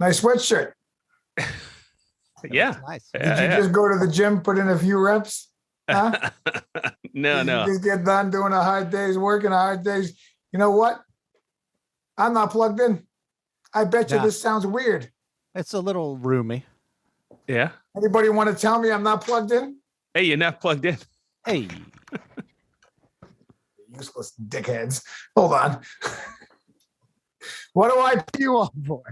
Nice sweatshirt. Yeah. Nice. Did you just go to the gym, put in a few reps? Huh? No. You just get done doing a hard day's work and a hard day's. You know what? I'm not plugged in. I bet you this sounds weird. It's a little roomy. Yeah. Anybody want to tell me I'm not plugged in? Hey, you're not plugged in. Hey. Useless dickheads. Hold on. What do I pay you all for?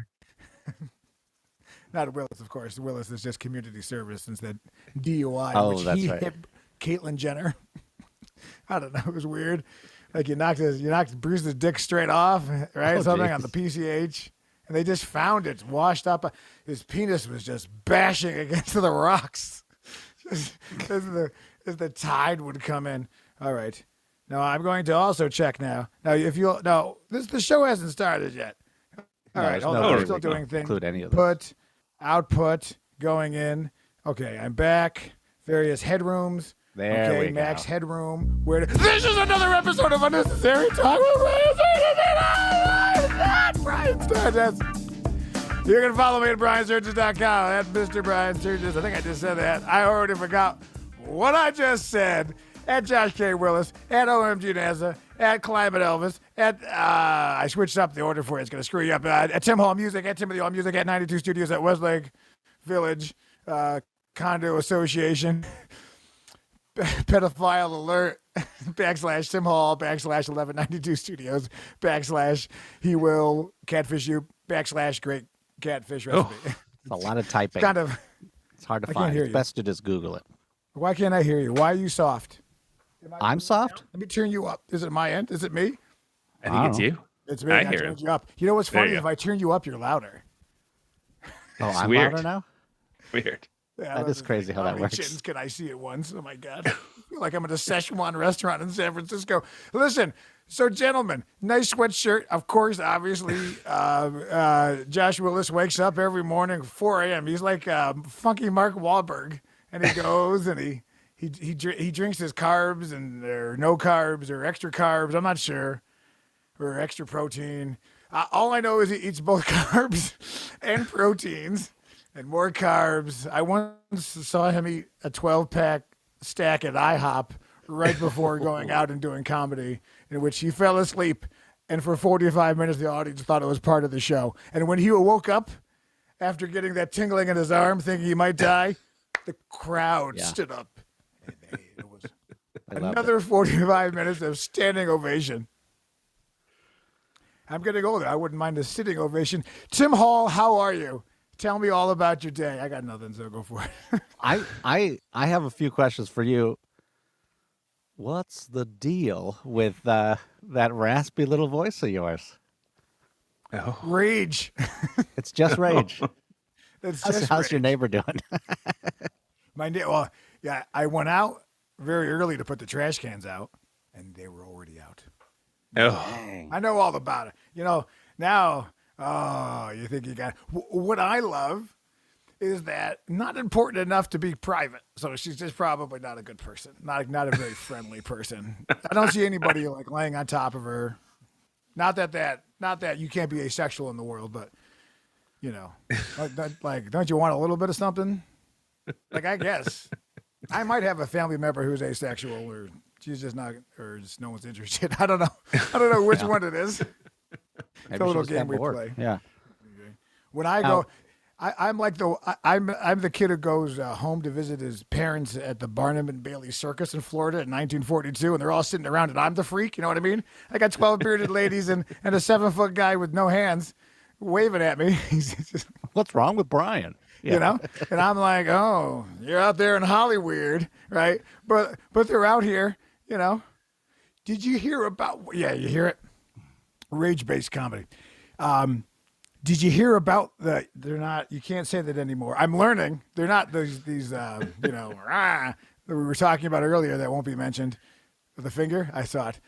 Not Willis, of course. Willis is just community service instead DUI. Oh, which that's he right. hit Caitlyn Jenner. I don't know. It was weird. Like you knocked Bruce's dick straight off, right? Oh, Something geez. on the PCH. And they just found it washed up. His penis was just bashing against the rocks just as the tide would come in. All right. Now I'm going to also check now. Now, the show hasn't started yet. All right. Hold on. I'm still doing things. Include any of this. Output, going in. Okay, I'm back. Various headrooms. There we go. Max headroom. This is another episode of Unnecessary Talk with Brian Sturges. You can follow me at BrianSturges.com at Mr. Brian Sturges. I think I just said that. I already forgot what I just said. At Josh K. Willis, at OMG NASA, at Climate Elvis, at I switched up the order for you. It's going to screw you up. At Tim Hall Music, at Timothy Hall Music, at 92 Studios, at Westlake Village Condo Association, Pedophile Alert, / Tim Hall, / 1192 Studios, / He Will Catfish You, / Great Catfish Recipe. It's a lot of typing. It's hard to find. It's best to just Google it. Why can't I hear you? Why are you soft? I'm soft? Let me turn you up. Is it my end? Is it me? I think it's you. It's me. I I hear turned him. you up. You know what's There funny? you If go. I turn you up, you're louder. Oh, I'm weird. louder now? Weird. Yeah, That is crazy how that many works. chittens can I see at once? Oh my God. I feel like I'm at a Szechuan restaurant in San Francisco. Listen, so gentlemen, nice sweatshirt. Of course, obviously, Josh Willis wakes up every morning, 4 a.m. He's like funky Mark Wahlberg. And he goes and he drinks his carbs and or no carbs or extra carbs. I'm not sure. Or extra protein. All I know is he eats both carbs and proteins and more carbs. I once saw him eat a 12-pack stack at IHOP right before going out and doing comedy, in which he fell asleep. And for 45 minutes, the audience thought it was part of the show. And when he woke up after getting that tingling in his arm, thinking he might die, the crowd stood up. And it was another 45 minutes of standing ovation. I'm getting older. I wouldn't mind a sitting ovation. Tim Hall, how are you? Tell me all about your day. I got nothing, so go for it. I have a few questions for you. What's the deal with that raspy little voice of yours? Oh. Rage. It's just rage. How's your neighbor doing? Well, yeah, I went out very early to put the trash cans out, and they were already out. Oh. Dang. I know all about it. You know, now, you think you got what I love is that not important enough to be private. So she's just probably not a good person, not a very friendly person. I don't see anybody like laying on top of her. Not that you can't be asexual in the world, but you know, like don't you want a little bit of something? Like I guess I might have a family member who's asexual, or she's just not, or just no one's interested. I don't know which one it is. Maybe The little she just game we got bored. play. Yeah. When I go, I'm the kid who goes home to visit his parents at the Barnum and Bailey Circus in Florida in 1942, and they're all sitting around, and I'm the freak. You know what I mean? I got 12 bearded ladies and a 7-foot guy with no hands waving at me. He's just, What's wrong with Brian? Yeah. you know, and I'm like, oh, you're out there in Hollywood, right? But they're out here, you know. Did you hear about? Yeah, you hear it. Rage-based comedy. Did you hear about the? They're not. You can't say that anymore. I'm learning. They're not these that we were talking about earlier that won't be mentioned. The finger. I saw it.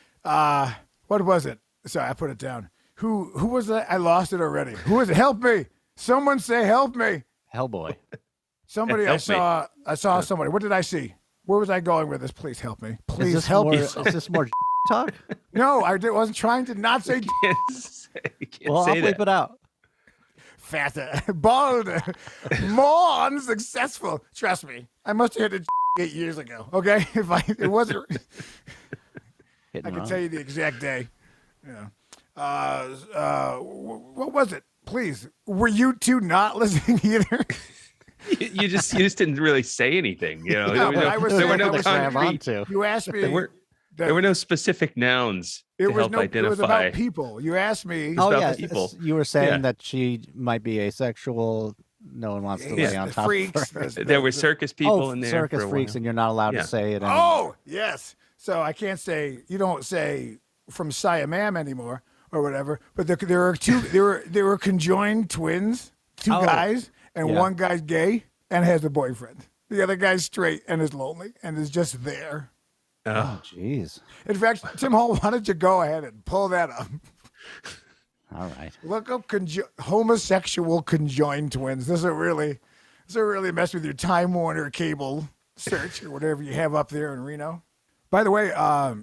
What was it? Sorry, I put it down. Who was that? I lost it already. Who was it? Help me! Someone say help me! Hellboy. Somebody I saw somebody. What did I see? Where was I going with this? Please help me. Please help me. Is this more talk? No, wasn't trying to not say. You can't Well, I'll say bleep that. it out. faster, bald, more unsuccessful. Trust me, I must have hit it 8 years ago. Okay, it wasn't, Hit I and can run. tell you the exact day. Yeah. What was it? Please, were you two not listening either? You just didn't really say anything. You know, No, but I was there were saying I no was grab concrete. onto. You asked me. There were no specific nouns It to was help no. It was identify. about people. You asked me. Oh about yeah, the people. you were saying Yeah. that she might be asexual. No one wants to Yes, lay on the top freaks, of her. There were circus people Oh, in there circus for a freaks, while. and you're not allowed Yeah. to say it anymore. Oh yes. So I can't say. You don't say from Siamam anymore or whatever. But there are two. There were conjoined twins. Two Oh, guys, and yeah. one guy's gay and has a boyfriend. The other guy's straight and is lonely and is just there. Oh, jeez. In fact, Tim Hall, why don't you go ahead and pull that up? All right. Look up homosexual conjoined twins. This will really mess with your Time Warner cable search or whatever you have up there in Reno. By the way,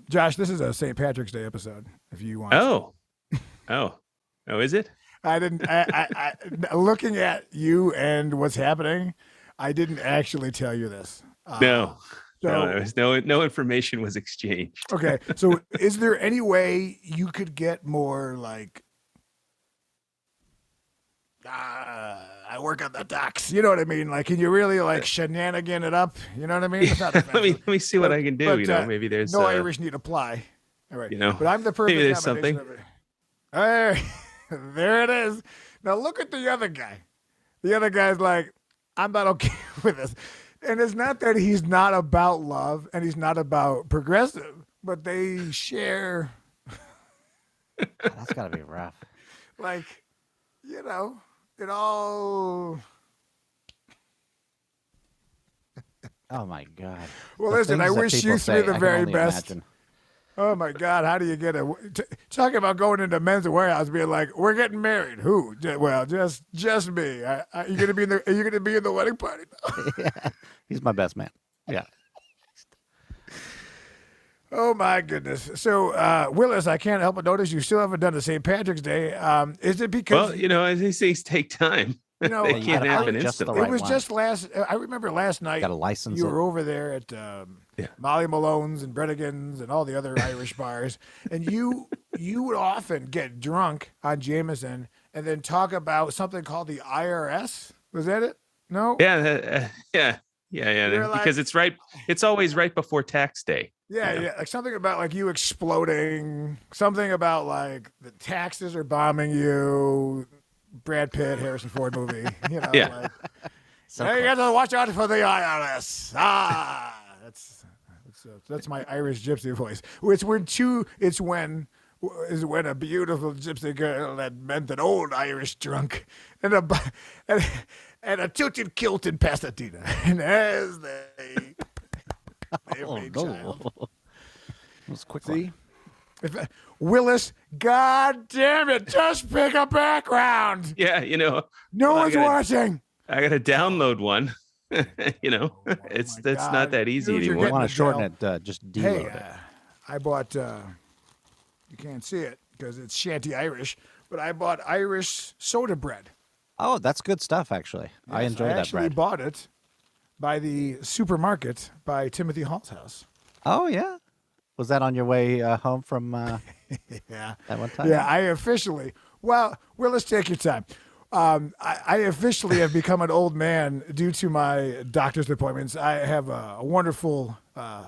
Josh, this is a St. Patrick's Day episode. If you want. Oh, is it? I didn't. I looking at you and what's happening, I didn't actually tell you this. No. So, No, there was no information was exchanged. okay. So, is there any way you could get more like? I work on the docks. You know what I mean? Like, can you really like shenanigan it up? You know what I mean? It's not let me see what But- I can do. but, You know, maybe there's no Irish need apply. All right. you know, but I'm the perfect maybe there's combination something. of it. Hey, there it is. Now look at the other guy. The other guy's like, I'm not okay with this. And it's not that he's not about love and he's not about progressive, but they share That's got to be rough. like, you know, it all. Oh my God. Well, The listen, I things that wish people you say, three the I can very only best. imagine. Oh my God! How do you get a talking about going into men's warehouse, being like, "We're getting married"? Who? Well, just me. You gonna be in the? Are you gonna be in the wedding party? Yeah. He's my best man. Yeah. Oh my goodness! So, Willis, I can't help but notice you still haven't done the St. Patrick's Day. Is it because Well, you know, as these things take time. you know, They you can't gotta happen find just the instantly. it right was one. just last? I remember last night. Got to license You it. were over there at Molly Malone's and Bredigan's and all the other Irish bars, and you would often get drunk on Jameson and then talk about something called the IRS. Was that it? No. Yeah, yeah. You're like- Because it's right. It's always right before tax day. Yeah, like something about like you exploding. Something about like the taxes are bombing you. Brad Pitt, Harrison Ford movie. You know. Yeah. Like, So hey, you close. got to watch out for the IRS. That's my Irish gypsy voice. It's when a beautiful gypsy girl had met an old Irish drunk and a tilted kilt in Pasadena, and as they Oh, made no. child. It was a quick See, one. Willis, God damn it, just pick a background. Yeah, you know, No Well, I one's gotta- watching. I got to download one. You know, it's my that's God. not that easy Dude, you're anymore. You want getting to the shorten gel. it, just Hey, deload it. I bought. You can't see it because it's shanty Irish, but I bought Irish soda bread. Oh, that's good stuff, actually. I Yes, enjoy I that actually bread. bought it by the supermarket by Timothy Hall's house. Oh, yeah. Was that on your way home from Yeah. that one time? Yeah, I officially. Well, let's take your time. I officially have become an old man due to my doctor's appointments. I have a wonderful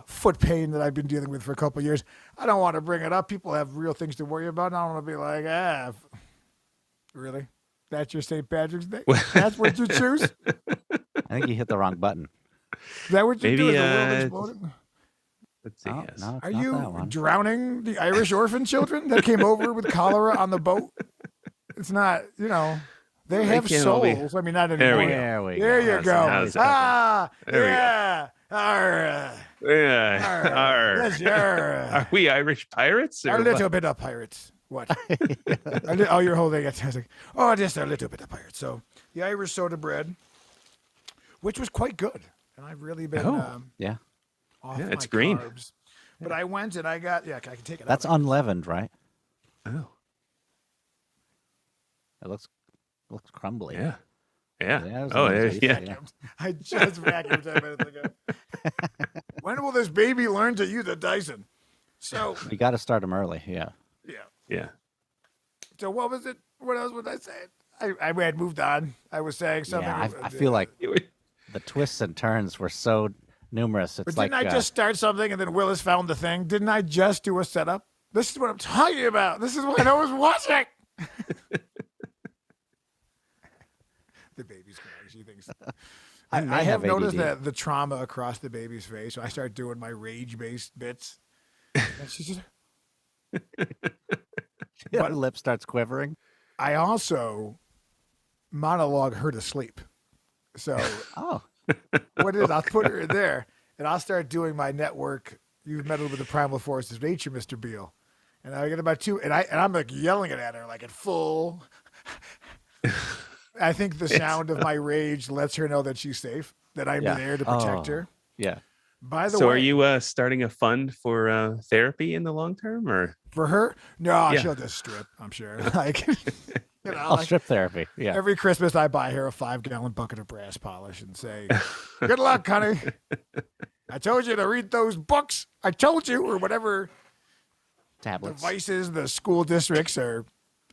foot pain that I've been dealing with for a couple of years. I don't want to bring it up. People have real things to worry about. And I don't want to be like, really? That's your St. Patrick's Day? That's what you choose? Is I think you hit the wrong button. that what you do? Maybe, Is the world exploding? Let's see. Oh, Yes. no, it's Are not that you one. drowning the Irish orphan children that came over with cholera on the boat? It's not, they have can't all be- souls. I mean, not There we anymore. go. There you How's- go. how's that? There we go. yeah. Yeah. Yes, yeah. Are we Irish pirates? Or A what? little bit of pirates. What? Oh, you're holding it. I was like, oh, just a little bit of pirates. So the Irish soda bread, which was quite good. And I've really been Oh. Yeah. off Yeah, my it's green. carbs. But I went and I got, I can take it That's out. unleavened, right? Oh. It looks looks crumbly. Yeah. Yeah. Yeah, it was Oh, an easy yeah. fix, I just vacuumed 10 minutes ago. When will this baby learn to use a Dyson? So, You got to start them early. Yeah. yeah. Yeah. So what was it? What else was I saying? I had moved on. I was saying something. Yeah, I feel like You were- the twists and turns were so numerous. It's But like didn't I just start something and then Willis found the thing? Didn't I just do a setup? This is what I'm talking about. This is what I was watching. The baby's crying. She thinks. I may I have have noticed ADD. that the trauma across the baby's face. So I start doing my rage-based bits. And she's just. Your but- lip starts quivering. I also monologue her to sleep. So Oh, what it is, I'll put her in there and I'll start doing my network. You've meddled with the primal forces of nature, Mr. Beale. And I get about two, and I'm like yelling it at her like at full. I think the sound of my rage lets her know that she's safe, that I'm Yeah. there to protect Oh. her. yeah. By the So way, are you starting a fund for therapy in the long term, or? for her? No, Yeah. she'll just strip, I'm sure. Like, you know, Oh, like strip therapy. Yeah. every Christmas I buy her a 5-gallon bucket of brass polish and say, "Good luck, honey. I told you to read those books. I told you," or whatever Tablets. devices the school districts are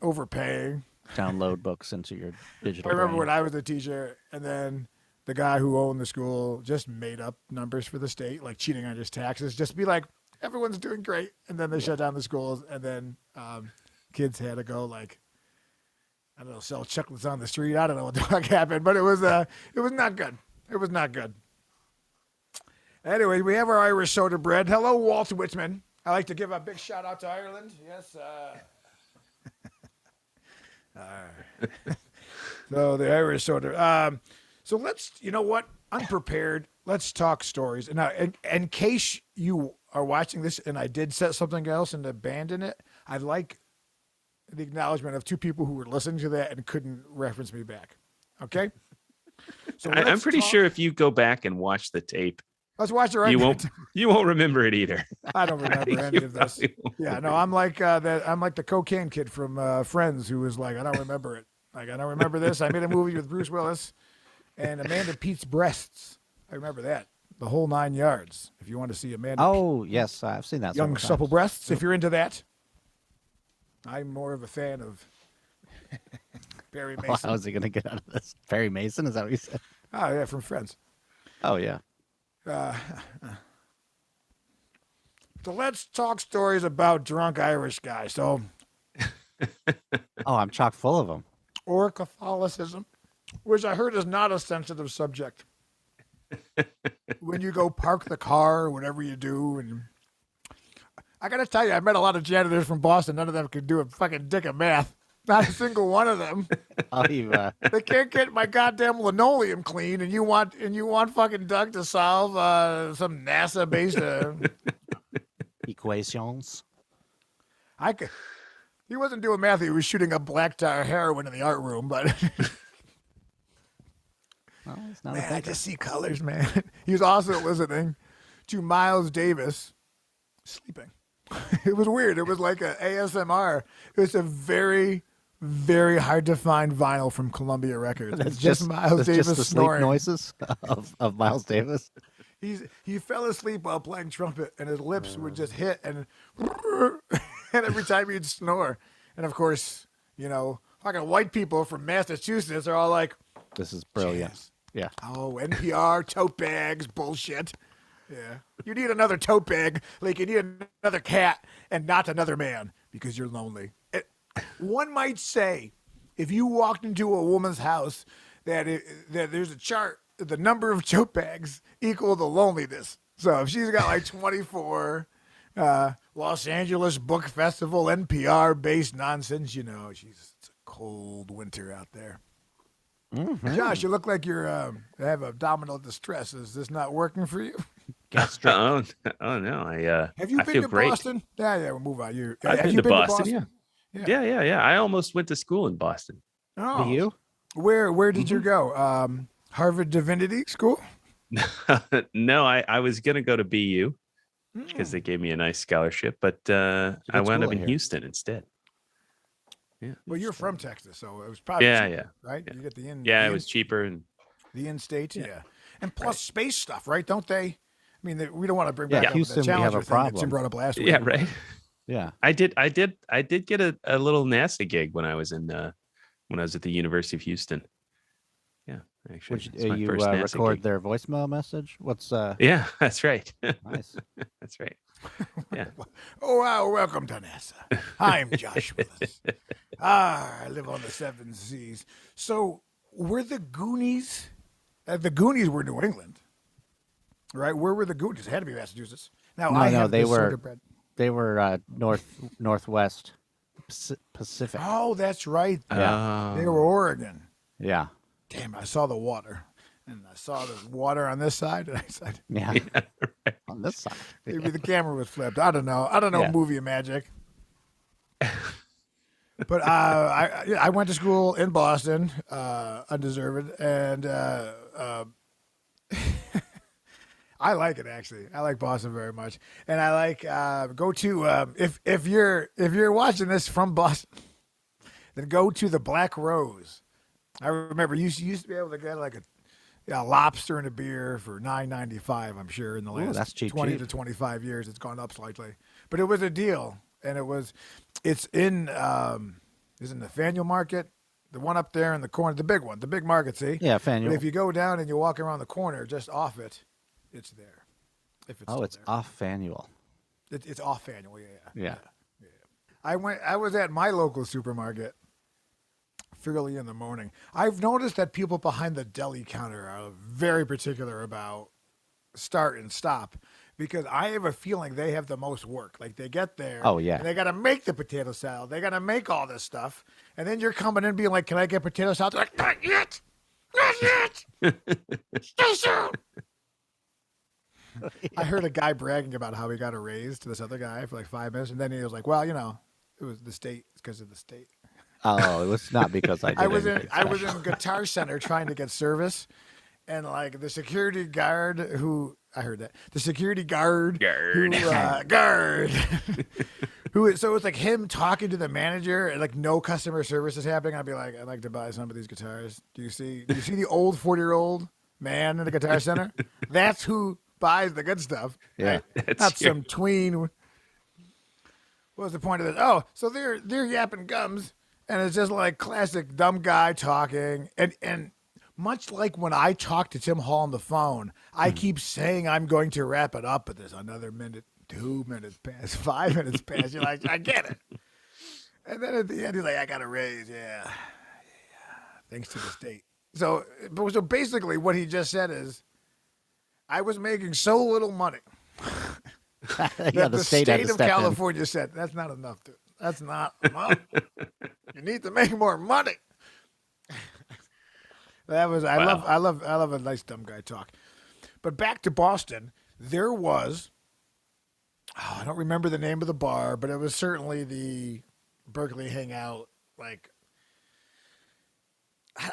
overpaying. Download books into your digital. I remember brain. when I was a teacher, and then the guy who owned the school just made up numbers for the state, like cheating on his taxes, just be like, everyone's doing great. And then they shut down the schools, and then kids had to go, like, I don't know, sell chocolates on the street. I don't know what the fuck happened, but it was not good. It was not good. Anyway, we have our Irish soda bread. Hello, Walt Whitman. I like to give a big shout out to Ireland. Yes. So the Irish soda. So let's, you know what? Unprepared. Let's talk stories. Now, in case you are watching this and I did set something else and abandon it, I'd like the acknowledgement of two people who were listening to that and couldn't reference me back. Okay? So I'm let's pretty talk- sure if you go back and watch the tape, Let's watch it right you now. won't remember it either. I don't remember any of this. Yeah, no, I'm like that. I'm like the cocaine kid from Friends who was like, I don't remember it. Like, I don't remember this. I made a movie with Bruce Willis and Amanda Pete's breasts. I remember that. The whole 9 yards. If you want to see Amanda Oh, yes. I've seen that. young, several supple times. breasts, if you're into that. I'm more of a fan of Barry Oh, Mason. how is he going to get out of this? Perry Mason? Is that what you said? Oh, yeah, from Friends. Oh, yeah. So let's talk stories about drunk Irish guys. So, Oh, I'm chock full of them. or Catholicism, which I heard is not a sensitive subject. When you go park the car or whatever you do, and I gotta tell you, I met a lot of janitors from Boston. None of them could do a fucking dick of math. Not a single one of them. Oh, you, They can't get my goddamn linoleum clean, and you want fucking Doug to solve some NASA based. equations. I could. He wasn't doing math. He was shooting up black tar heroin in the art room, but Well, it's not a man, I thinker. just see colors, man. He was also listening to Miles Davis sleeping. It was weird. It was like a ASMR. It was a very, very hard to find vinyl from Columbia Records. It's just Miles that's Davis just the sleep snoring. noises of Miles Davis. He fell asleep while playing trumpet, and his lips would just hit, and every time he'd snore. And of course, you know, fucking white people from Massachusetts are all like, This is brilliant. "Jazz. Yeah. Oh, NPR, tote bags, bullshit. Yeah. You need another tote bag, like you need another cat and not another man because you're lonely. One might say, if you walked into a woman's house, that there's a chart, the number of tote bags equal the loneliness. So if she's got like 24, Los Angeles Book Festival, NPR-based nonsense, you know, it's a cold winter out there. Mm-hmm. Josh, you look like you're have abdominal distress. Is this not working for you? Gastric. Oh no, Have you I been feel to great. Boston? Yeah, we'll move on. I've Have been you to Boston. Yeah. Yeah. I almost went to school in Boston. Oh, Do you? Where did you go? Harvard Divinity School? No, I was gonna go to BU Mm. because they gave me a nice scholarship, but good I wound school, up I in hear. Houston instead. Yeah. Well, you're from Texas, so it was probably Yeah, cheaper, yeah. right? Yeah. You get the in. Yeah, the it in, was cheaper and the in-state, Yeah. yeah, and plus Right. space stuff, right? Don't they? I mean, we don't want to bring Yeah, back up the Houston, we have Challenger a thing that Tim problem. brought up last week. yeah, right. Yeah. I did get a little NASA gig when I was at the University of Houston. Yeah, actually, Which it's my you first NASA record gig. their voicemail message? What's Yeah, that's right. nice? That's right. Yeah. Oh, wow, welcome to NASA. I'm Josh Willis. I live on the seven seas. So, were the Goonies? The Goonies were New England, right? Where were the Goonies? It had to be Massachusetts. Now, I No, have they this were sort of bread. they were northwest Pacific. Oh, that's right. Yeah. They were Oregon. Yeah. Damn, I saw the water. And I saw the water on this side, and I said, Yeah. Yeah, right. On this side. maybe the camera was flipped. I don't know. Yeah. Movie magic. But I went to school in Boston, undeserved, and I like it actually. I like Boston very much, and I like go to if you're watching this from Boston, then go to the Black Rose. I remember you used to be able to get like a lobster and a beer for $9.95. I'm sure in the Ooh, last that's cheap, 20 cheap. to 25 years, it's gone up slightly, but it was a deal, and it's in is in Nathaniel Market, the one up there in the corner, the big one, the big market. See, Yeah, but Faneuil. if you go down and you walk around the corner, just off it, it's there. If it's Oh, still it's there. off Faneuil. It's off Faneuil. Yeah. Yeah. I was at my local supermarket fairly in the morning. I've noticed that people behind the deli counter are very particular about start and stop because I have a feeling they have the most work. Like they get there. Oh, yeah. And they got to make the potato salad. They got to make all this stuff. And then you're coming in being like, can I get potato salad? They're like, not yet. Not yet. Stay soon. I heard a guy bragging about how he got a raise to this other guy for like 5 minutes. And then he was like, well, it was the state. It's because of the state. Oh, it was not because I did I was anything in Guitar Center trying to get service, and like the security guard the security guard who so it's like him talking to the manager and like no customer service is happening. I'd be like, I'd like to buy some of these guitars. Do you see the old 40-year-old man in the Guitar Center? That's who buys the good stuff. Yeah. Right? Not some tween. What was the point of this? Oh, so they're yapping gums. And it's just like classic dumb guy talking. And much like when I talk to Tim Hall on the phone, I keep saying I'm going to wrap it up, but there's another minute, 2 minutes past, 5 minutes past. You're like, I get it. And then at the end, he's like, I got a raise. Yeah. Thanks to the state. So basically what he just said is, I was making so little money yeah, that the the state had state to of step in. California said, that's not enough, dude. That's not enough. You need to make more money. I love a nice dumb guy talk. But back to Boston, there was I don't remember the name of the bar, but it was certainly the Berkeley Hangout. Like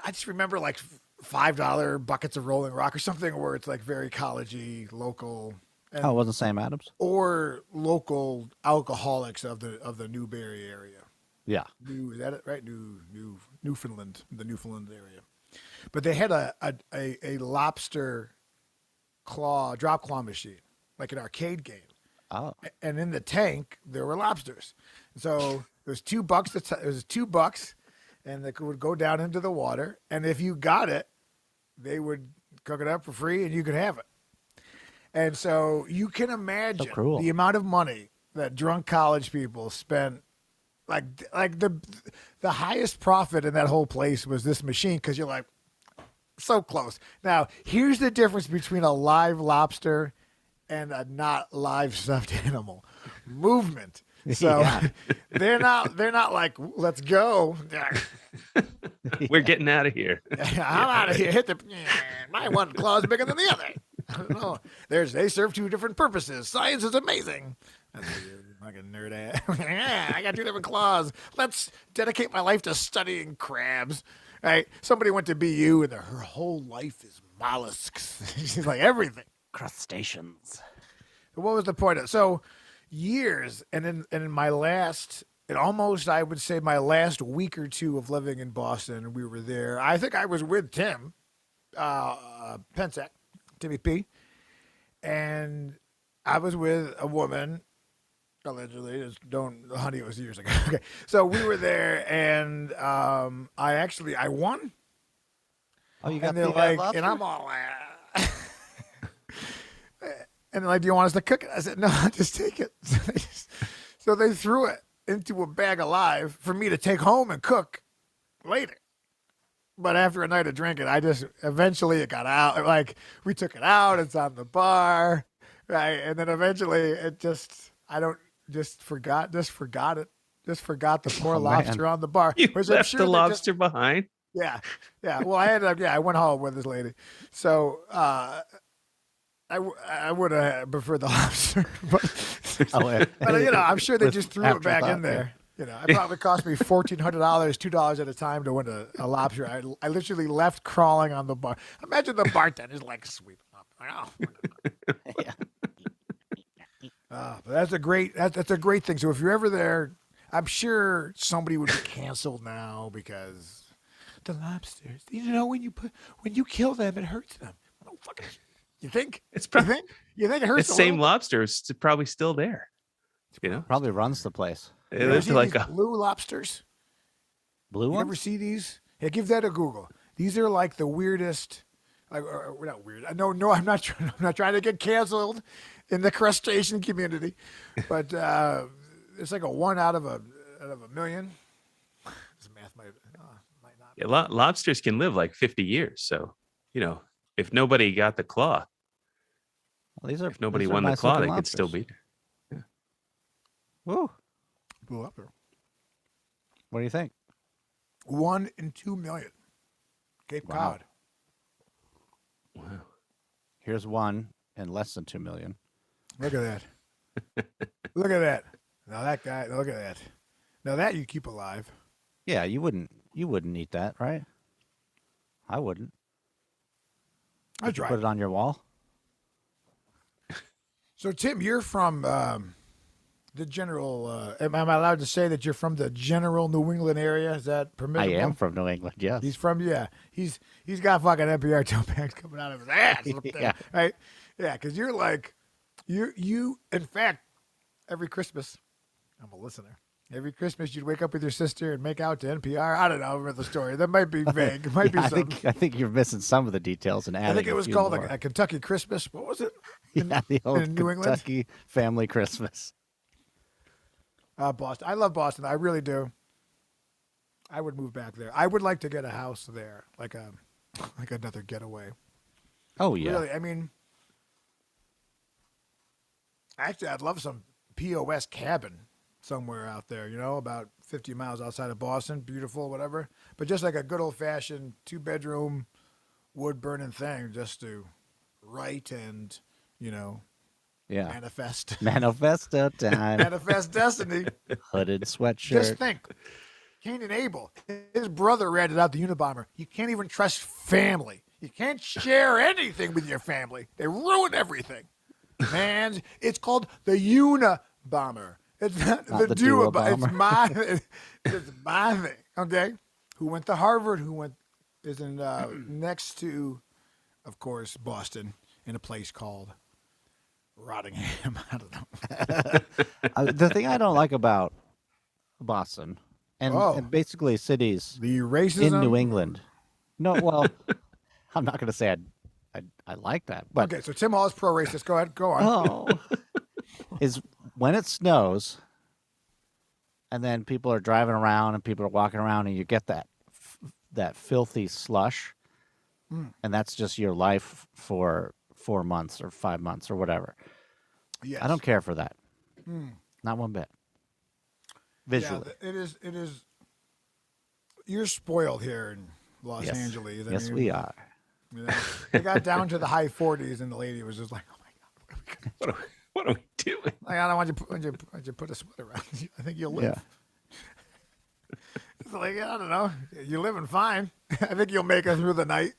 I just remember like $5 buckets of Rolling Rock or something where it's like very collegey, local. And, Oh, it wasn't Sam Adams? or local alcoholics of the Newberry area. Yeah. Is that it? Right? Newfoundland, the Newfoundland area. But they had a lobster drop claw machine, like an arcade game. Oh. And in the tank there were lobsters. So it was $2. It was $2, and it would go down into the water. And if you got it, they would cook it up for free, and you could have it. And so you can imagine cruel. the amount of money that drunk college people spent. Like the highest profit in that whole place was this machine because you're like so close. Now here's the difference between a live lobster and a not live stuffed animal: movement. So Yeah. they're not like let's go. We're getting out of here. I'm out of here. Hit the my one claw is bigger than the other. I don't know. They serve two different purposes. Science is amazing. That's weird. Fucking nerd ass. Yeah, I got two different claws. Let's dedicate my life to studying crabs. Right? Somebody went to BU and her whole life is mollusks. She's like everything. Crustaceans. What was the point of so years and in my last it almost, I would say, my last week or two of living in Boston, we were there. I think I was with Tim Pensac, Timmy P, and I was with a woman. Allegedly, honey, it was years ago. Okay, so we were there, and I won, Oh, you got and they're the like, lobster? and I'm all like, and they're like, do you want us to cook it? I said, no, just take it. So they threw it into a bag alive for me to take home and cook later. But after a night of drinking, eventually it got out. Like we took it out, it's on the bar, right? And then eventually just forgot it. Just forgot the poor Oh, man. lobster on the bar. You which I'm left sure the they lobster behind. yeah. Well, I went home with this lady. So, I would have preferred the lobster, but, I'm sure they With just threw it back in afterthought, there. It probably cost me $1,400, $2 at a time to win a lobster. I literally left crawling on the bar. Imagine the bartender's like sweeping up. Like, Yeah. But that's a great thing. So if you're ever there, I'm sure somebody would be canceled now because the lobsters. When you kill them, it hurts them. Motherfuckers. You think? It's probably You think it the hurts? same lobster is probably still there. Probably runs the place. It You ever is see like these a blue lobsters? Blue You ever ones? see these? Yeah, give that a Google. These are like the weirdest. We're not weird. No, I'm not. I'm not trying to get canceled in the crustacean community, but it's like a 1 out of a million. This math might not. yeah, lobsters can live like 50 years. So, if nobody got the claw, Well, if nobody these are won the nice claw, looking they could still lobsters. be. Woo. Blew up there. What do you think? 1 in 2 million. Cape Wow. Cod. Wow. Here's one in less than 2 million. Look at that. Look at that. Now that guy. Look at that. Now that you keep alive. Yeah, you wouldn't eat that, right? I wouldn't. I Would you try. put it on your wall? So Tim, you're from the general. Am I allowed to say that you're from the general New England area? Is that I permissible? am from New England, yes. He's from He's got fucking NPR toe bags coming out of his ass. Up there, Yeah. right. Yeah, because you're like you. In fact, every Christmas, I'm a listener. Every Christmas, you'd wake up with your sister and make out to NPR. I don't know. I remember the story. That might be vague. It might be I something. think you're missing some of the details and adding. I think it a was few called more. a Kentucky Christmas. What was it? Yeah, the old in New England? Kentucky family Christmas. Boston. I love Boston. I really do. I would move back there. I would like to get a house there, like another getaway. Oh yeah. Really, I mean, actually, I'd love some POS cabin somewhere out there. About 50 miles outside of Boston. Beautiful, whatever. But just like a good old fashioned 2-bedroom wood burning thing, just to write and Yeah. manifest. Manifesto time. Manifest destiny. Hooded sweatshirt. Just think, Cain and Abel, his brother ratted out the Unabomber. You can't even trust family. You can't share anything with your family. They ruin everything. Man, it's called the Unabomber. It's not Not the the Duo-Bomber. It's my thing. Okay, who went to Harvard? Is in next to, of course, Boston, in a place called Rottingham. I don't know. The thing I don't like about Boston and basically cities The racism in New England. No, well, I'm not going to say I like that, but Okay, so Tim Hall is pro-racist. Go ahead. Go on. oh, is when it snows, and then people are driving around and people are walking around, and you get that filthy slush, and that's just your life for 4 months or 5 months or whatever. Yes. I don't care for that. Not one bit. Visually. Yeah, it is. You're spoiled here in Los Yes. Angeles. I Yes, mean, we are. It got down to the high 40s, and the lady was just like, "Oh my god, What are we doing? like, I don't want you put a sweater on. I think you'll live." Yeah. It's like, I don't know. You're living fine. I think you'll make it through the night.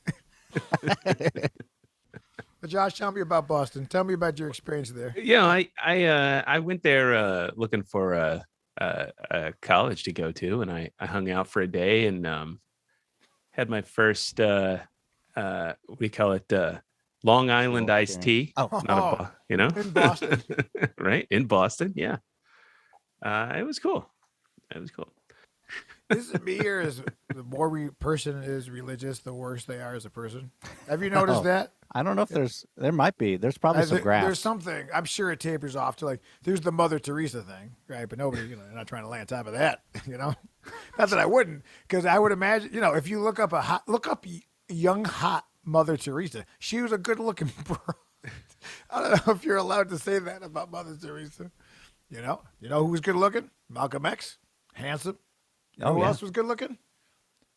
But Josh, tell me about Boston. Tell me about your experience there. I went there looking for a college to go to, and I hung out for a day and had my first what do you call it? Long Island Little iced tea. Oh. Not a you know, In Boston. right in Boston. Yeah, it was cool. It was cool. Is it me, or is the more person is religious, the worse they are as a person? Have you noticed Oh. that? I don't know if there might be. There's probably some graphs. There's something. I'm sure it tapers off to like there's the Mother Teresa thing, right? But nobody, not trying to lay on top of that, Not that I wouldn't, because I would imagine, if you look up young hot Mother Teresa, she was a good-looking bro. I don't know if you're allowed to say that about Mother Teresa. You know who was good-looking? Malcolm X, handsome. Who else was good-looking?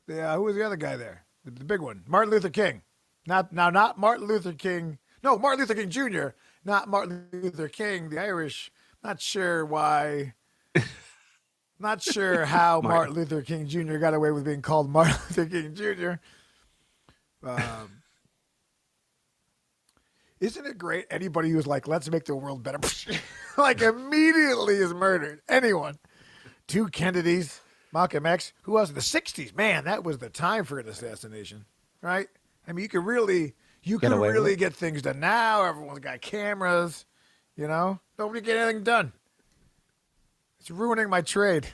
Who was the other guy there? The big one, Martin Luther King. Not Martin Luther King. No, Martin Luther King Jr., not Martin Luther King, the Irish. Not sure why. Not sure how Martin Luther King Jr. got away with being called Martin Luther King Jr. Isn't it great? Anybody who's like, let's make the world better, like immediately is murdered. Anyone. 2 Kennedys, Malcolm X. Who else? The 60s. Man, that was the time for an assassination, right? I mean, you could really get things done. Now everyone's got cameras, Nobody get anything done. It's ruining my trade.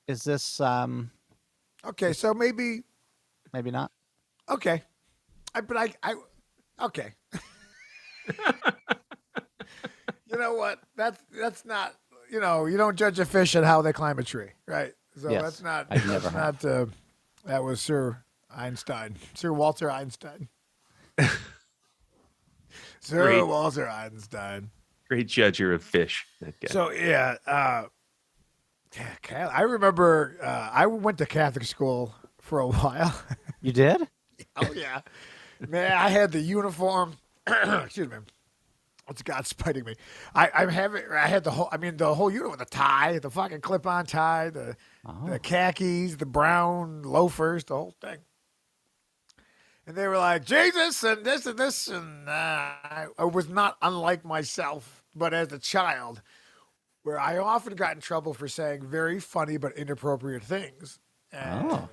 Is this Okay, so maybe not? okay. Okay. You know what? That's not, you don't judge a fish at how they climb a tree, right? So Yes, that's not, I've never that's not, that was Sir Walter Einstein. Great. Walter Einstein. Great judger of fish. That guy. So yeah, I remember I went to Catholic school for a while. You did? Oh yeah, man! I had the uniform. Excuse me. It's God spiting me. I had the whole unit with the tie, the fucking clip-on tie, the khakis, the brown loafers, the whole thing. And they were like, Jesus and this and this. And I was not unlike myself, but as a child, where I often got in trouble for saying very funny but inappropriate things. And,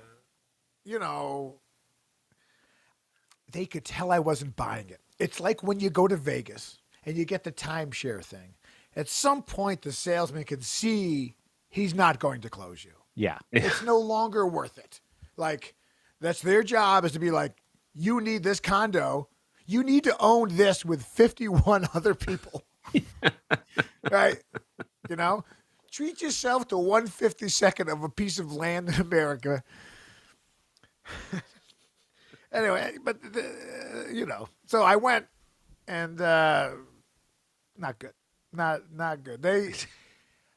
they could tell I wasn't buying it. It's like when you go to Vegas and you get the timeshare thing. At some point, the salesman can see he's not going to close you. Yeah. It's no longer worth it. Like, that's their job, is to be like, you need this condo. You need to own this with 51 other people. Right? Treat yourself to 1/52nd of a piece of land in America. Anyway, but, so I went and not good. Not good.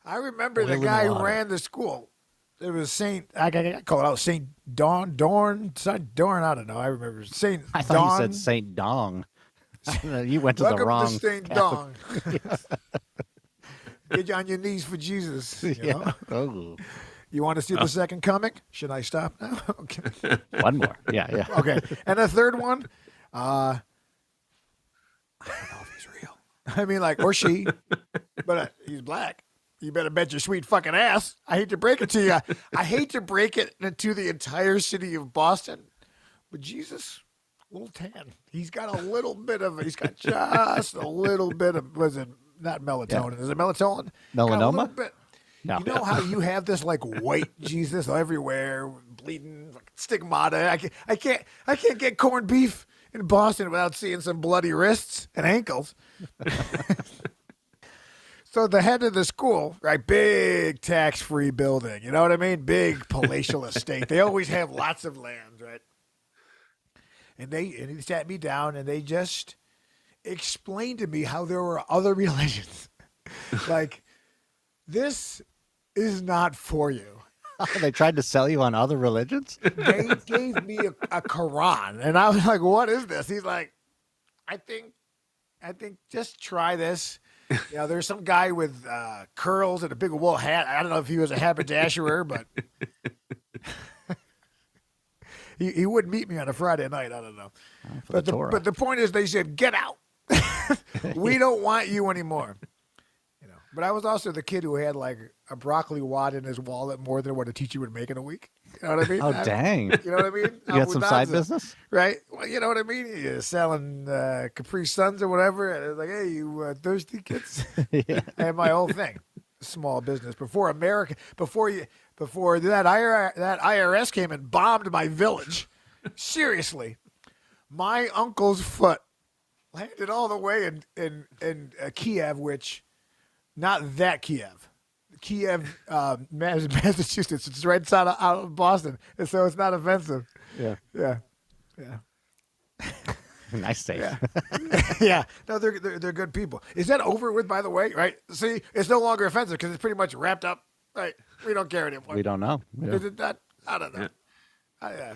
I remember the guy who ran the school. It was I call it out Saint Dorn, I don't know. I remember Saint I thought Dawn. you said Saint Dong. You went to Welcome the wrong. to Saint Dong. Get you on your knees for Jesus. Yeah. Oh. You want to see the second coming? Should I stop now? Okay. One more. Yeah. Okay. And the third one, I don't know if he's real. I mean, or she, but he's black. You better bet your sweet fucking ass. I hate to break it to you. I hate to break it to the entire city of Boston, but Jesus, a little tan. He's got a little bit of. He's got just a little bit of. Was it not melatonin? Yeah. Is it melatonin? Melanoma? No. You know how you have this white Jesus everywhere, bleeding, stigmata. I can't get corned beef in Boston without seeing some bloody wrists and ankles. So the head of the school, right, big tax-free building, you know what I mean? Big palatial estate. They always have lots of land, right? And he sat me down and they just explained to me how there were other religions. This is not for you. They tried to sell you on other religions? They gave me a Quran, and I was like, what is this? He's like, I think just try this. There's some guy with curls and a big wool hat. I don't know if he was a haberdasher, but he wouldn't meet me on a Friday night. I don't know. But the point is, they said, get out. We don't want you anymore. But I was also the kid who had like a broccoli wad in his wallet more than what a teacher would make in a week. You know what I mean? Oh, dang. You know what I mean? You had some side business? Right? Well, you know what I mean? You're selling Capri Suns or whatever. And it's like, hey, you thirsty kids? Yeah. I had my whole thing. Small business. Before that IRS came and bombed my village. Seriously. My uncle's foot landed all the way in Kiev, which, not that Kiev. Kiev, Massachusetts. It's right out of Boston, and so it's not offensive. Yeah. Yeah. Nice save. Yeah. Yeah. No, they're good people. Is that over with, by the way? Right? See, it's no longer offensive because it's pretty much wrapped up. Right? We don't care anymore. We don't know. Yeah. Is it that? I don't know. Yeah.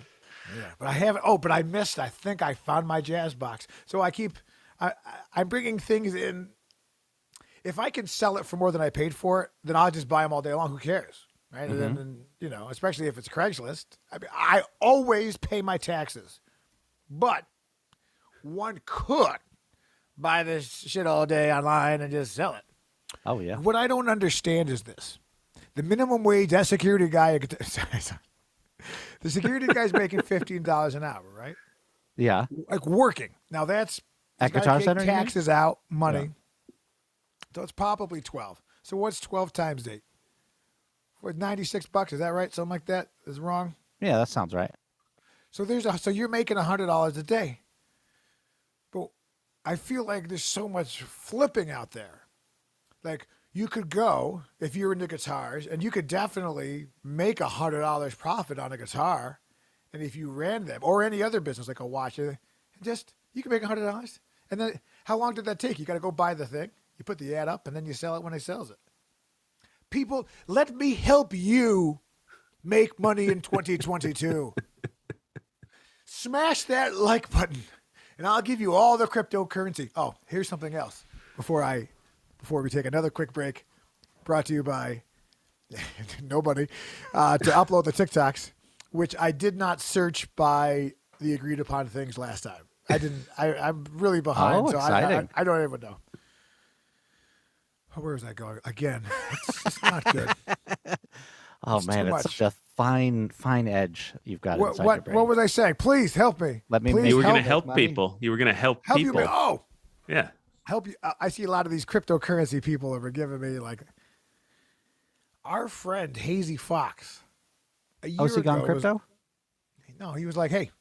Yeah, but I haven't. Oh, but I missed. I think I found my jazz box. So I'm bringing things in. If I can sell it for more than I paid for it, then I'll just buy them all day long. Who cares, right? Mm-hmm. And then especially if it's Craigslist. I mean, I always pay my taxes, but one could buy this shit all day online and just sell it. Oh, yeah. What I don't understand is this: the minimum wage, that security guy. The security guy's making $15 an hour, right? Yeah. Like working. Now that's At gotta Guitar take Center, you mean? taxes out, money. Yeah. So it's probably 12. So what's 12 times 8? For $96, is that right? Something like that is wrong. Yeah, that sounds right. So so you're making $100 a day. But I feel like there's so much flipping out there. Like you could go, if you're into guitars, and you could definitely make $100 profit on a guitar. And if you ran them, or any other business like a watch, you can make $100. And then how long did that take? You got to go buy the thing. You put the ad up, and then you sell it when he sells it. People, let me help you make money in 2022. Smash that like button, and I'll give you all the cryptocurrency. Oh, here's something else. Before we take another quick break, brought to you by nobody, to upload the TikToks, which I did not search by the agreed upon things last time. I didn't. I'm really behind, so exciting. I don't even know. Where was I going again? It's not good. Oh, It's man, too it's much. such a fine edge you've got inside your brain. What was I saying? Please help me. Let me Please make- You were going to help help money. people. You were going to help you. people. Oh, Yeah. help you. I see a lot of these cryptocurrency people have been giving me like our friend Hazy Fox. A year Oh, is he gone ago crypto? No, he was like, hey,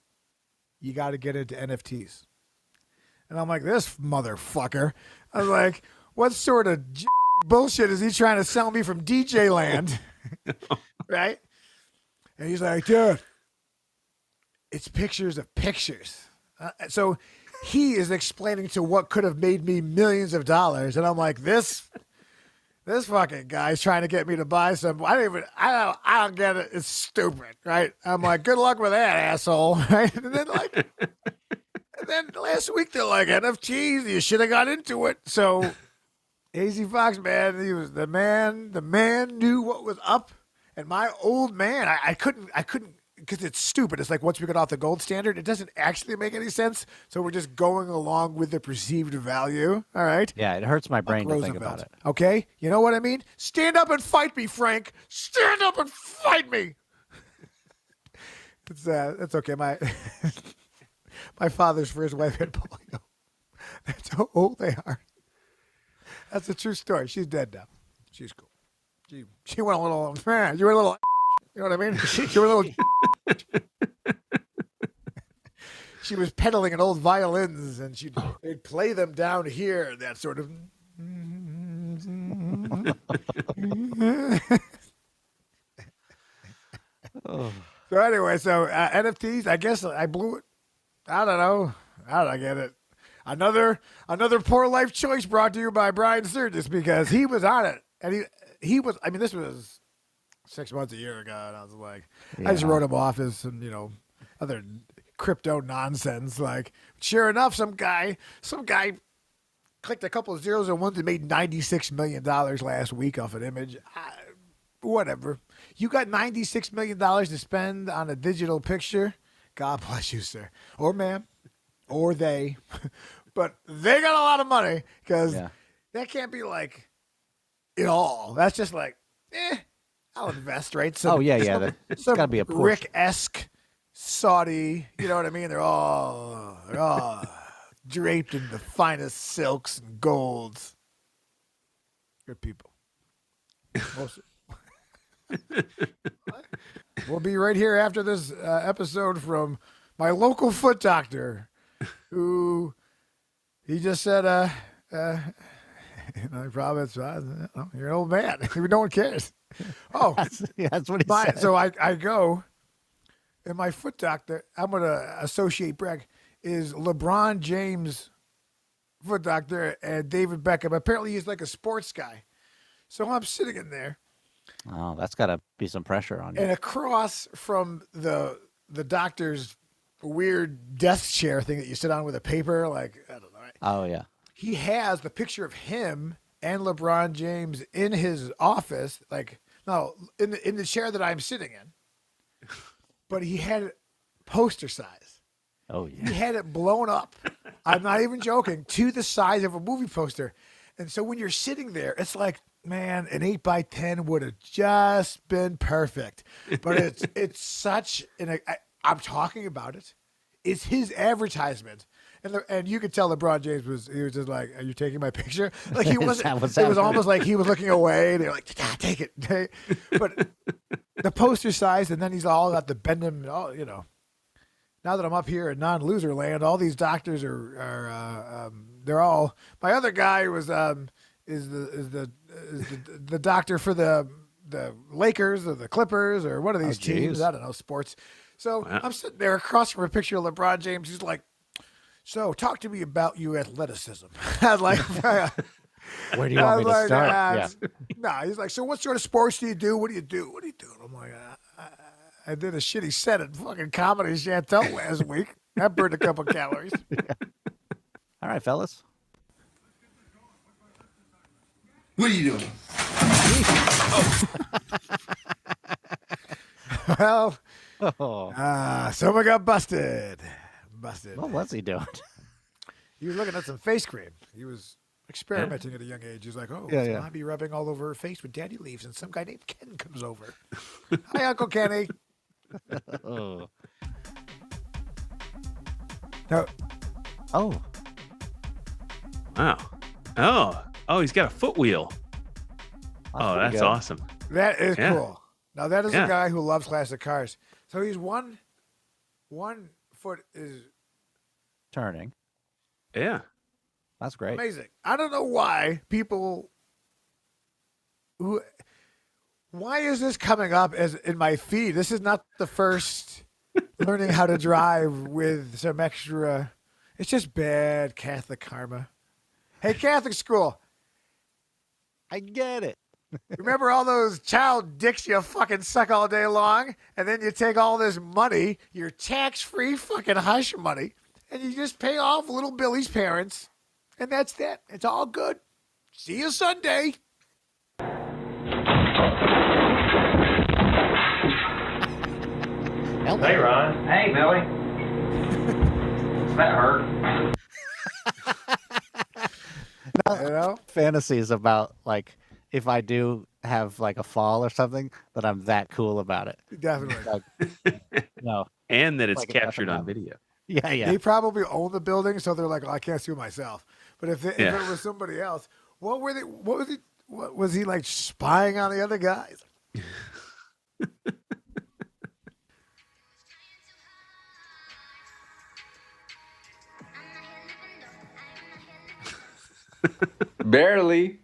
you got to get into NFTs. And I'm like, this motherfucker. I was like, what sort of bullshit is he trying to sell me from DJ land? Right? And he's like, dude, it's pictures of pictures. So he is explaining to what could have made me millions of dollars. And I'm like, this fucking guy's trying to get me to buy some. I don't get it. It's stupid, right? I'm like, good luck with that, asshole, right? And then last week they're like, NFTs, you should have got into it. So Hazy Fox, man, he was the man. The man knew what was up. And my old man, I couldn't, because it's stupid. It's like once we get off the gold standard, it doesn't actually make any sense. So we're just going along with the perceived value. All right. Yeah, it hurts my brain to think Roosevelt. about it. Okay, you know what I mean? Stand up and fight me, Frank. Stand up and fight me. It's okay. My father's first wife had polio. That's how old they are. That's a true story. She's dead now. She's cool. She went a little. You were a little. You know what I mean? She were a little. She was peddling an old violins, and they'd play them down here. That sort of. So anyway, NFTs. I guess I blew it. I don't know. How did I get it? Another poor life choice brought to you by Brian Sturges, because he was on it, and he was. I mean, this was 6 months, a year ago, and I was like, I just wrote him off as some other crypto nonsense. Like, sure enough, some guy clicked a couple of zeros and ones and made $96 million last week off an image. Whatever. You got $96 million to spend on a digital picture. God bless you, sir. Or ma'am. Or they. But they got a lot of money, because that can't be like, at all. That's just like, I'll invest, right? Some, Oh yeah. It's some got to be a portion. Rick-esque Saudi, you know what I mean? They're all draped in the finest silks and golds. Good people. We'll be right here after this episode from my local foot doctor, who he just said, I promise, you're an old man. No one cares. Oh, that's what he said. So I go, and my foot doctor, I'm going to associate Bragg, is LeBron James' foot doctor and David Beckham. Apparently, he's like a sports guy. So I'm sitting in there. Oh, that's got to be some pressure on you. And across from the doctor's weird desk chair thing that you sit on with a paper, like, I don't know. Right? Oh, yeah. He has the picture of him and LeBron James in his office, like, no, in the chair that I'm sitting in. But he had it poster size. Oh, yeah. He had it blown up. I'm not even joking, to the size of a movie poster. And so when you're sitting there, it's like, man, an 8x10 would have just been perfect. But it's such I'm talking about it. It's his advertisement. And you could tell LeBron James was just like, "Are you taking my picture?" Like he wasn't. It was almost like he was looking away. They're like, "Take it." But the poster size, and then he's all got the bend him. All you know. Now that I'm up here in non-loser land, all these doctors are they're all. My other guy was is the doctor for the Lakers or the Clippers or one of these teams. I don't know, sports. So I'm sitting there across from a picture of LeBron James. He's like, "So talk to me about your athleticism." I was like, "Where do you want me to start?" Nah, he's like, "So what sort of sports do you do? What do you do? What do you do?" And I'm like, I did a shitty set at fucking Comedy Chantel last week. That burned a couple calories. All right, fellas. What are you doing? Well, someone got busted. What was he doing? He was looking at some face cream. He was experimenting at a young age. He was like, I'll be rubbing all over her face when Daddy leaves, and some guy named Ken comes over. Hi, Uncle Kenny. Oh. No. Oh. Wow. Oh, he's got a foot wheel. That's good. awesome. That is cool. Now, that is a guy who loves classic cars. So he's one foot is turning. Yeah. That's great. Amazing. I don't know why people why is this coming up as in my feed? This is not the first learning how to drive with some extra. It's just bad Catholic karma. Hey, Catholic school. I get it. Remember all those child dicks you fucking suck all day long? And then you take all this money, your tax-free fucking hush money, and you just pay off little Billy's parents. And that's that. It's all good. See you Sunday. Hey, Ron. Hey, Billy. That hurt. You know? Fantasies about, like, if I do have, like, a fall or something, that I'm that cool about it. Definitely. Like, no. And that it's Like, captured on video. Yeah. They probably own the building, so they're like, I can't sue myself. But if it was somebody else, what was he like spying on the other guys? Barely.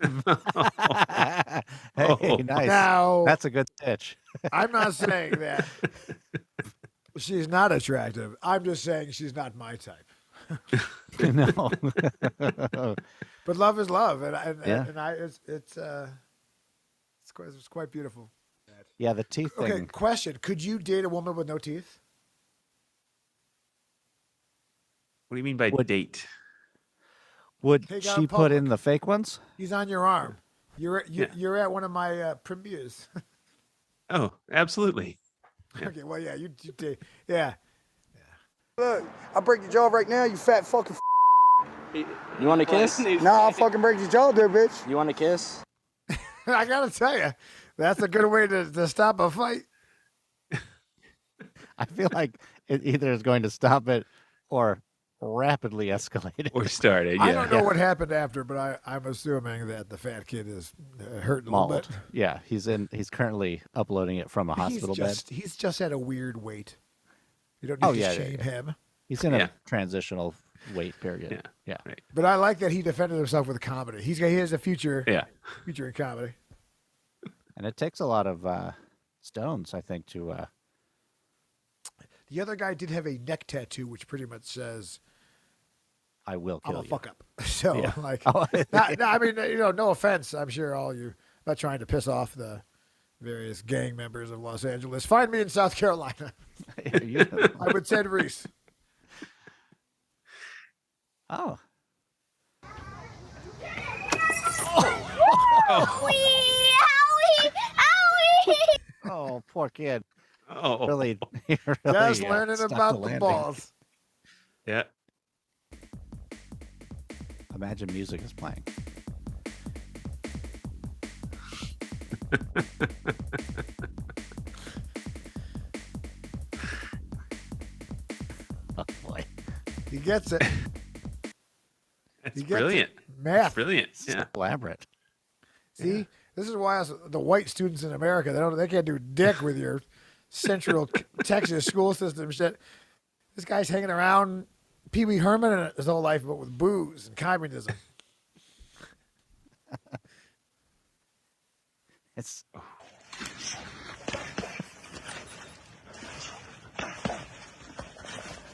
Hey, nice. Now, that's a good stitch. I'm not saying that she's not attractive. I'm just saying she's not my type. No. But love is love, and it's quite beautiful. Yeah, the teeth thing. Okay, question: could you date a woman with no teeth? What do you mean by date? Would Take out she in put in public. the fake ones? He's on your arm. You're at one of my premieres. Oh, absolutely. Okay, well, yeah, you date. Yeah. Look, I'll break your jaw right now, you fat fucking You want a kiss? No, I'll fucking break your shoulder, bitch. You want a kiss? I gotta tell you, that's a good way to stop a fight. I feel like it either is going to stop it or rapidly escalate it. Or started. Yeah. I don't know what happened after, but I'm assuming that the fat kid is hurting a little Mauled. bit. Yeah, he's currently uploading it from a hospital bed. He's just at a weird weight. You don't need to shame him. He's in a transitional weight period. Yeah. Right. But I like that he defended himself with comedy. He has a future. Yeah. Future in comedy. And it takes a lot of stones, I think, to. The other guy did have a neck tattoo, which pretty much says, "I will kill I'm a you." fuck up. So, Yeah. like, I mean, no offense. I'm sure all you, not trying to piss off the various gang members of Los Angeles. Find me in South Carolina. I would send Reese. Oh. Oh, poor kid. Oh. Really, Just learning about the balls. Yeah. Imagine music is playing. Oh boy. He gets it. That's He gets brilliant. it. Math. That's brilliant. Yeah. Elaborate. See, this is why the white students in America they can't do dick with your Central Texas school system shit. This guy's hanging around Pee Wee Herman his whole life, but with booze and communism. It's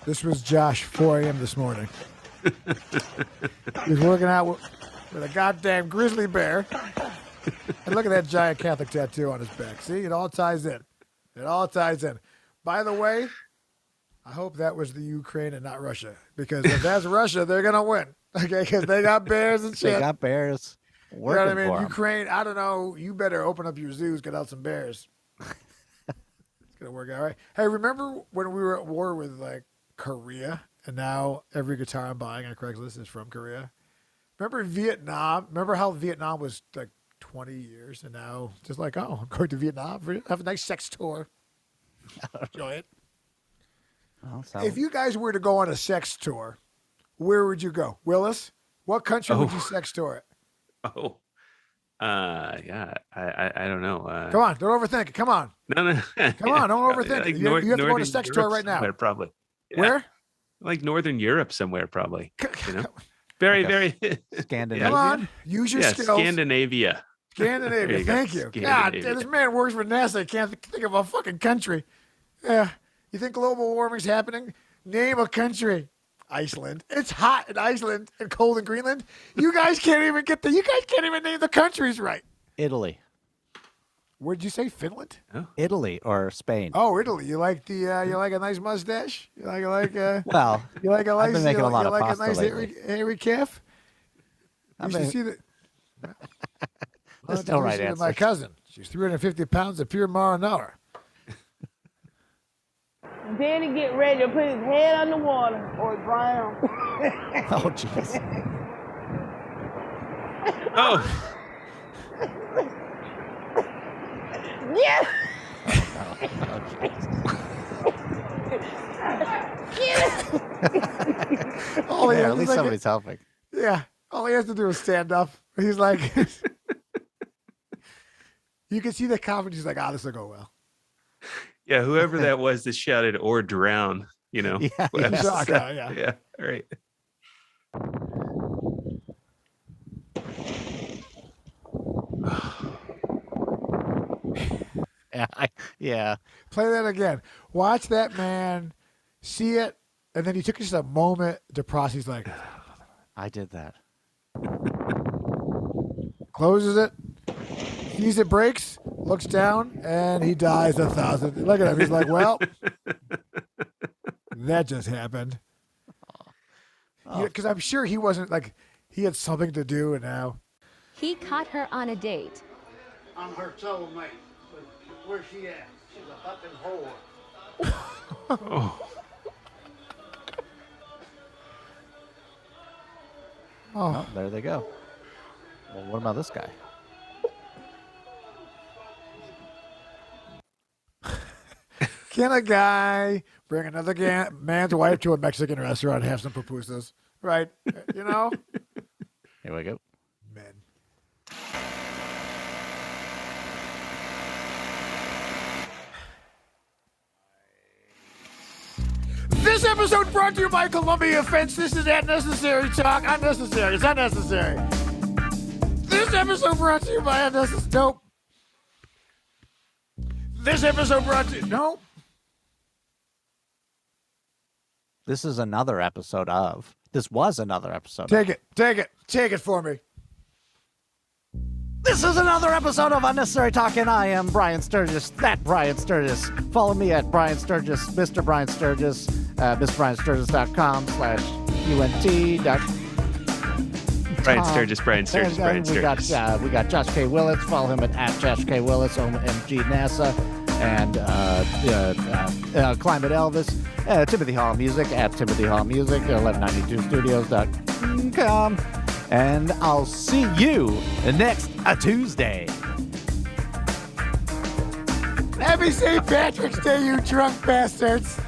This was Josh, 4 a.m. this morning. He was working out with a goddamn grizzly bear. And look at that giant Catholic tattoo on his back. See, it all ties in. It all ties in. By the way, I hope that was the Ukraine and not Russia. Because if that's Russia, they're going to win. Okay, because they got bears and shit. They got bears. You know what I mean? For 'em. Ukraine, I don't know. You better open up your zoos, get out some bears. It's going to work out right. Hey, remember when we were at war with, like, Korea? And now every guitar I'm buying on Craigslist is from Korea? Remember Vietnam? Remember how Vietnam was, like, 20 years? And now, just like, oh, I'm going to Vietnam. Have a nice sex tour. Enjoy it. Well, If you guys were to go on a sex tour, where would you go? Willis? What country would you sex tour it? Oh. Yeah. I don't know. Come on, don't overthink it. Come on. No. Come on, don't overthink it. You have to go on a sex tour right now. Somewhere, probably. Yeah. Where? Like Northern Europe somewhere, probably. You know? Very, very. Scandinavia. Come on, use your skills. Scandinavia. Scandinavia. You Thank you. God, this man works for NASA. I can't think of a fucking country. Yeah. You think global warming's happening? Name a country. Iceland. It's hot in Iceland and cold in Greenland. You guys can't even name the countries right. Italy. What'd you say? Finland? Italy or Spain. Oh, Italy. You like you like a nice mustache? You like Well, you like a nice I've been making a lot you of like pasta a nice lately. hairy calf? You should see that. That's no right answer. My cousin. She's 350 pounds of pure marinara. Daddy get ready to put his head on the water or drown. Oh, jeez. Oh. Yes! Oh, Yeah, at least somebody's helping. Yeah. All he has to do is stand up. He's like, you can see the confidence. He's like, this will go well. Yeah, whoever that was that shouted or drown, you know. Yeah, was- yeah. Yeah, all right. Yeah. Play that again. Watch that man see it, and then he took just a moment to process. He's like, I did that. closes it, sees it breaks, looks down, and he dies 1,000. Look at him. He's like, well, that just happened. Because I'm sure he wasn't like, he had something to do, and now. He caught her on a date. I'm her soulmate. But where's she at? She's a fucking whore. Oh. Oh, there they go. Well, what about this guy? Can a guy bring another man's wife to a Mexican restaurant and have some pupusas? Right? You know? Here we go. Men. This episode brought to you by Columbia Fence. This is Unnecessary Talk. Unnecessary. It's unnecessary. This episode brought to you by Unnecessary. Nope. This episode brought to you. Nope. This is another episode of. This was another episode. Take it for me. This is another episode of Unnecessary Talk, and I am Brian Sturges. That Brian Sturges. Follow me at Brian Sturges, Mr. Brian Sturges, MrBrianSturges.com/UNT. Brian Sturges, Brian Sturges, Brian Sturges. We got Josh K. Willis. Follow him at Josh K. Willis, OMG NASA, and Climate Elvis. Timothy Hall Music at Timothy Hall Music, 1192studios.com. And I'll see you next Tuesday. Happy St. Patrick's Day, you drunk bastards.